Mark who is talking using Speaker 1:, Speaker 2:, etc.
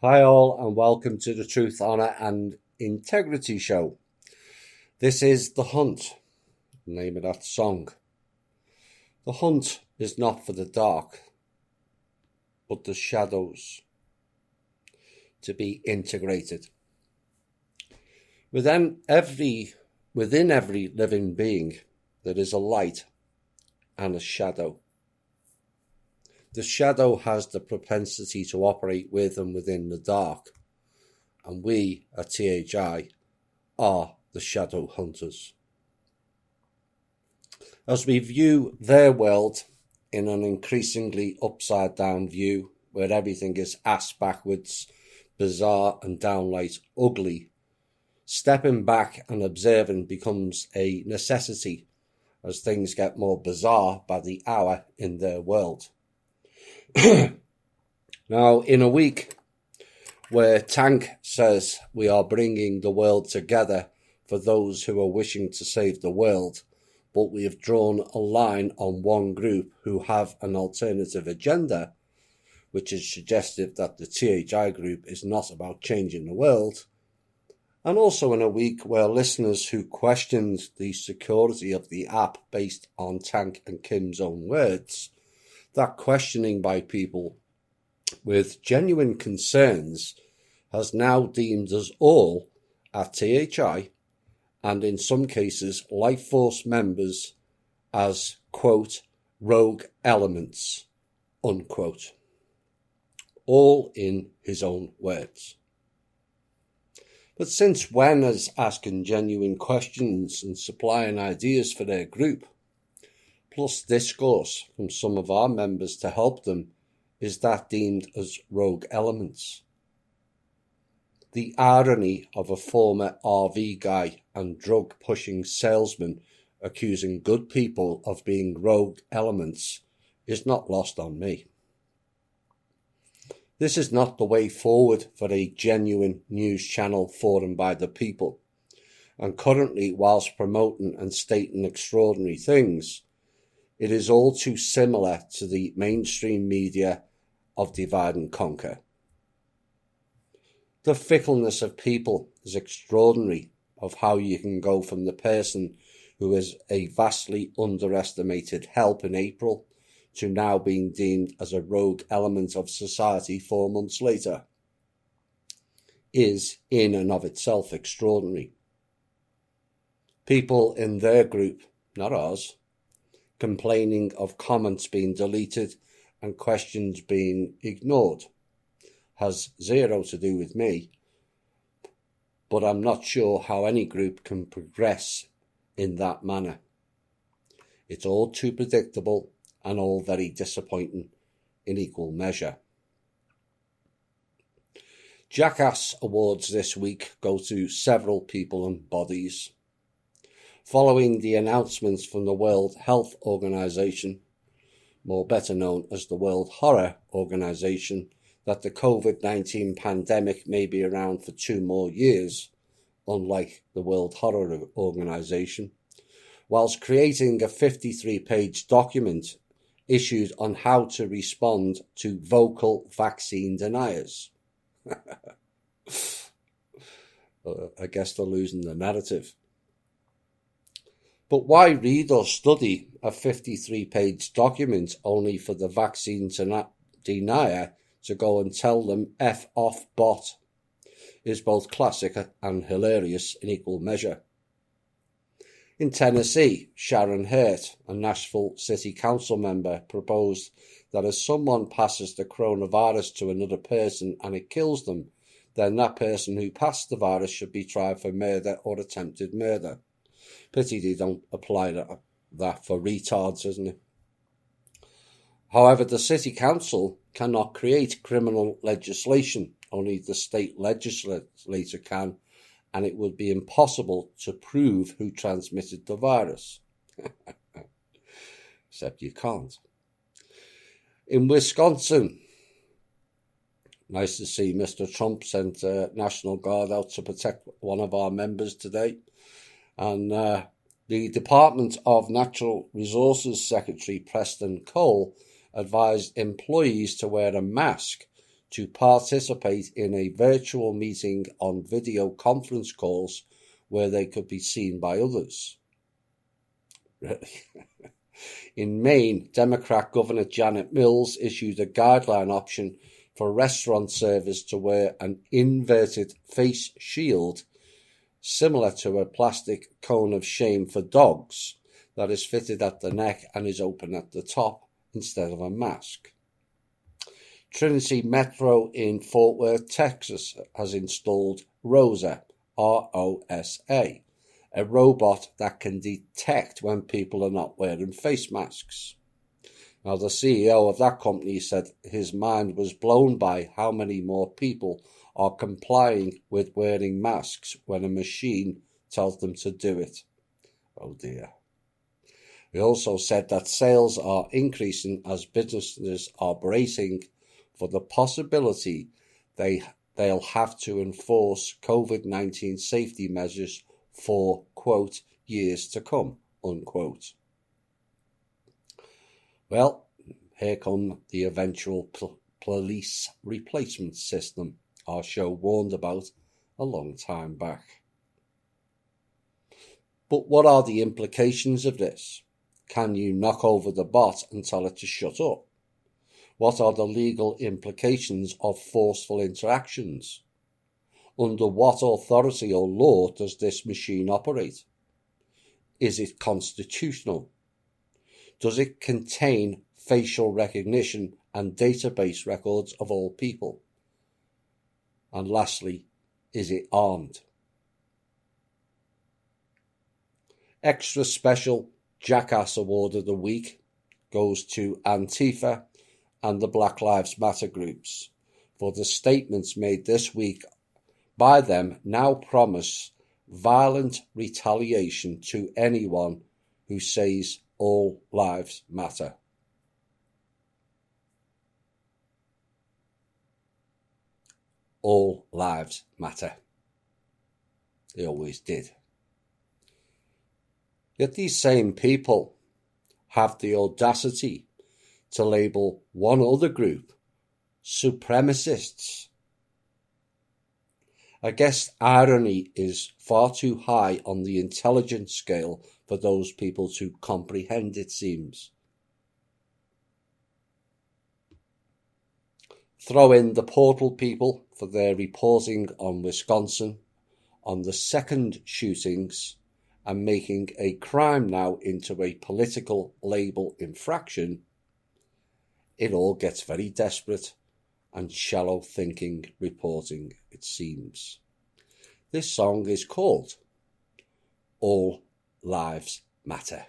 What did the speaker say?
Speaker 1: Hi all and welcome to the Truth, Honour and Integrity Show. This is The Hunt, the name of that song. The hunt is not for the dark, but the shadows to be integrated. Within every living being, there is a light and a shadow. The shadow has the propensity to operate with and within the dark, and we at THI are the shadow hunters. As we view their world in an increasingly upside down view, where everything is ass backwards, bizarre and downright ugly, stepping back and observing becomes a necessity as things get more bizarre by the hour in their world. Now, in a week where Tank says we are bringing the world together for those who are wishing to save the world, but we have drawn a line on one group who have an alternative agenda, which is suggestive that the THI group is not about changing the world, and also in a week where listeners who questioned the security of the app based on Tank and Kim's own words, that questioning by people with genuine concerns has now deemed us all at THI, and in some cases Life Force members, as, quote, rogue elements, unquote. All in his own words. But since when has asking genuine questions and supplying ideas for their group, plus discourse from some of our members to help them, is that deemed as rogue elements? The irony of a former RV guy and drug-pushing salesman accusing good people of being rogue elements is not lost on me. This is not the way forward for a genuine news channel formed by the people, and currently, whilst promoting and stating extraordinary things, it is all too similar to the mainstream media of divide and conquer. The fickleness of people is extraordinary, of how you can go from the person who is a vastly underestimated help in April to now being deemed as a rogue element of society 4 months later, is in and of itself extraordinary. People in their group, not ours, complaining of comments being deleted and questions being ignored, has zero to do with me, but I'm not sure how any group can progress in that manner. It's all too predictable and all very disappointing in equal measure. Jackass Awards this week go to several people and bodies. Following the announcements from the World Health Organization, more better known as the World Horror Organization, that the COVID-19 pandemic may be around for 2 more years, unlike the World Horror Organization, whilst creating a 53-page document issued on how to respond to vocal vaccine deniers. I guess they're losing the narrative. But why read or study a 53-page document only for the vaccine denier to go and tell them F off bot is both classic and hilarious in equal measure. In Tennessee, Sharon Hurt, a Nashville City Council member, proposed that if someone passes the coronavirus to another person and it kills them, then that person who passed the virus should be tried for murder or attempted murder. Pity they don't apply that for retards, isn't it? However, the City Council cannot create criminal legislation. Only the state legislature can, and it would be impossible to prove who transmitted the virus. Except you can't. In Wisconsin, nice to see Mr. Trump sent National Guard out to protect one of our members today. And the Department of Natural Resources Secretary Preston Cole advised employees to wear a mask to participate in a virtual meeting on video conference calls where they could be seen by others. Really? In Maine, Democrat Governor Janet Mills issued a guideline option for restaurant servers to wear an inverted face shield similar to a plastic cone of shame for dogs that is fitted at the neck and is open at the top instead of a mask. Trinity Metro in Fort Worth, Texas has installed ROSA, R-O-S-A, a robot that can detect when people are not wearing face masks. Now, the CEO of that company said his mind was blown by how many more people are complying with wearing masks when a machine tells them to do it. Oh dear. He also said that sales are increasing as businesses are bracing for the possibility they'll have to enforce COVID-19 safety measures for, quote, years to come, unquote. Well, here come the eventual police replacement system our show warned about a long time back. But what are the implications of this? Can you knock over the bot and tell it to shut up? What are the legal implications of forceful interactions? Under what authority or law does this machine operate? Is it constitutional? Does it contain facial recognition and database records of all people? And lastly, is it armed? Extra special Jackass Award of the Week goes to Antifa and the Black Lives Matter groups for the statements made this week by them now promise violent retaliation to anyone who says all lives matter. All lives matter. They always did. Yet these same people have the audacity to label one other group supremacists. I guess irony is far too high on the intelligence scale for those people to comprehend, it seems. Throw in the Portal people for their reporting on Wisconsin, on the second shootings, and making a crime now into a political label infraction. It all gets very desperate and shallow thinking reporting, it seems. This song is called All Lives Matter.